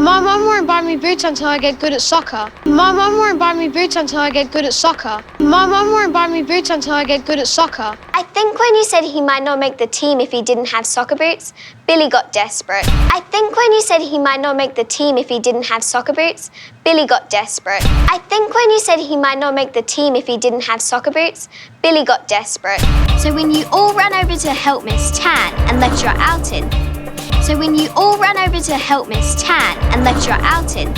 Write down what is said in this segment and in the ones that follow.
My mum won't buy me boots until I get good at soccer. My mum won't buy me boots until I get good at soccer. My mum won't buy me boots until I get good at soccer. I think when you said he might not make the team if he didn't have soccer boots, Billy got desperate. I think when you said he might not make the team if he didn't have soccer boots, Billy got desperate. I think when you said he might not make the team if he didn't have soccer boots, Billy got desperate. So when you all ran over to help Miss Tan and let your outing. So when you all ran over to help Miss Tan and let your outing.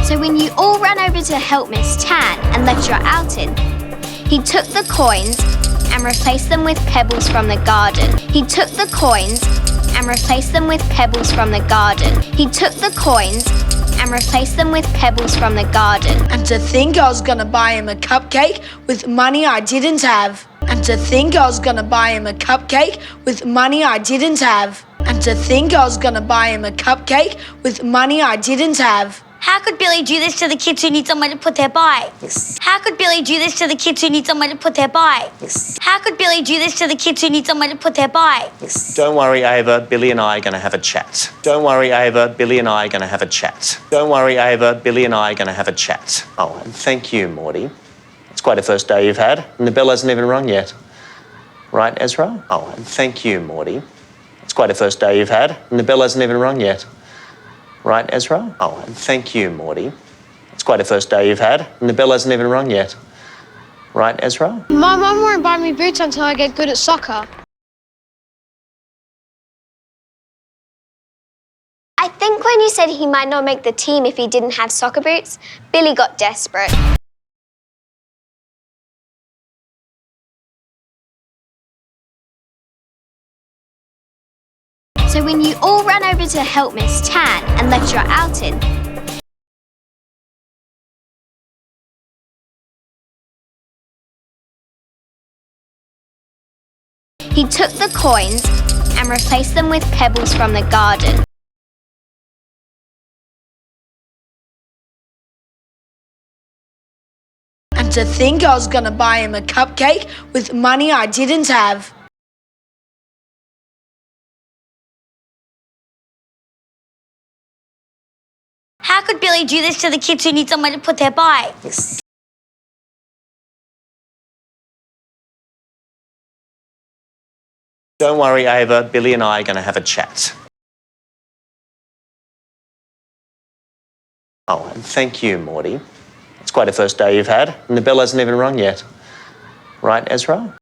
So when you all ran over to help Miss Tan and let your outing. He took the coins and replaced them with pebbles from the garden. He took the coins and replaced them with pebbles from the garden. He took the coins and replaced them with pebbles from the garden. And to think I was gonna buy him a cupcake with money I didn't have. And to think I was gonna buy him a cupcake with money I didn't have. And to think I was gonna buy him a cupcake with money I didn't have. How could Billy do this to the kids who need somewhere to put their bikes? How could Billy do this to the kids who need somewhere to put their bikes? How could Billy do this to the kids who need somewhere to put their bikes? Don't worry, Ava, Billy and I are going to have a chat. Don't worry, Ava, Billy and I are going to have a chat. Don't worry, Ava, Billy and I are going to have a chat. Oh, and thank you, Morty. It's quite a first day you've had, and the bell hasn't even rung yet. Right, Ezra? Oh, and thank you, Morty. It's quite a first day you've had, and the bell hasn't even rung yet. Right, Ezra? Oh, and thank you, Morty. It's quite a first day you've had, and the bell hasn't even rung yet. Right, Ezra? My mum won't buy me boots until I get good at soccer. I think when you said he might not make the team if he didn't have soccer boots, Billy got desperate. So when you all ran over to help Miss Tan and let your outing. He took the coins and replaced them with pebbles from the garden. And to think I was gonna buy him a cupcake with money I didn't have. How could Billy do this to the kids who need somewhere to put their bikes? Don't worry, Ava, Billy and I are going to have a chat. Oh, and thank you, Morty. It's quite a first day you've had, and the bell hasn't even rung yet. Right, Ezra?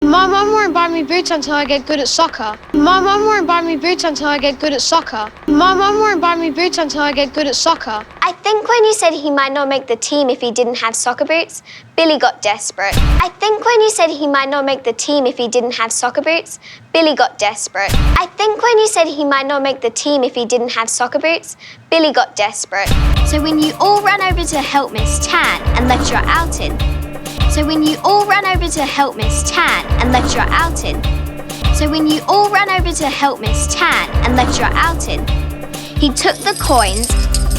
My mum won't buy me boots until I get good at soccer. My mum won't buy me boots until I get good at soccer. My mum won't buy me boots until I get good at soccer. I think when you said he might not make the team if he didn't have soccer boots, Billy got desperate. I think when you said he might not make the team if he didn't have soccer boots, Billy got desperate. I think when you said he might not make the team if he didn't have soccer boots, Billy got desperate. So when you all ran over to help Miss Tan and let your outing. So when you all ran over to help Miss Tan and let your outing. So when you all ran over to help Miss Tan and let your outing. He took the coins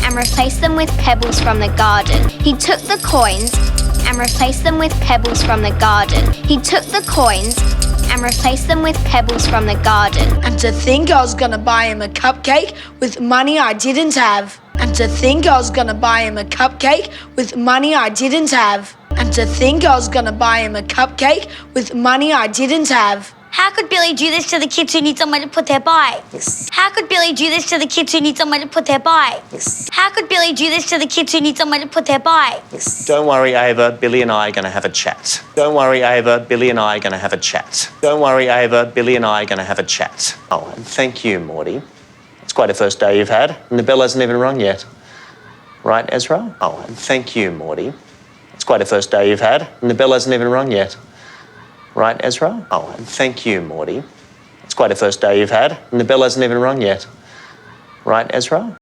and replaced them with pebbles from the garden. He took the coins and replaced them with pebbles from the garden. He took the coins and replaced them with pebbles from the garden. And to think I was gonna buy him a cupcake with money I didn't have. And to think I was gonna buy him a cupcake with money I didn't have. And to think I was gonna buy him a cupcake with money I didn't have. How could Billy do this to the kids who need somewhere to put their bikes? How could Billy do this to the kids who need somewhere to put their bikes? How could Billy do this to the kids who need somewhere to put their bikes? Don't worry, Ava, Billy and I are going to have a chat. Don't worry, Ava, Billy and I are going to have a chat. Don't worry, Ava, Billy and I are going to have a chat. Oh, and thank you, Morty. It's quite a first day you've had, and the bell hasn't even rung yet. Right, Ezra? Oh, and thank you, Morty. It's quite a first day you've had, and the bell hasn't even rung yet. Right, Ezra? Oh, and thank you, Morty. It's quite a first day you've had, and the bell hasn't even rung yet. Right, Ezra?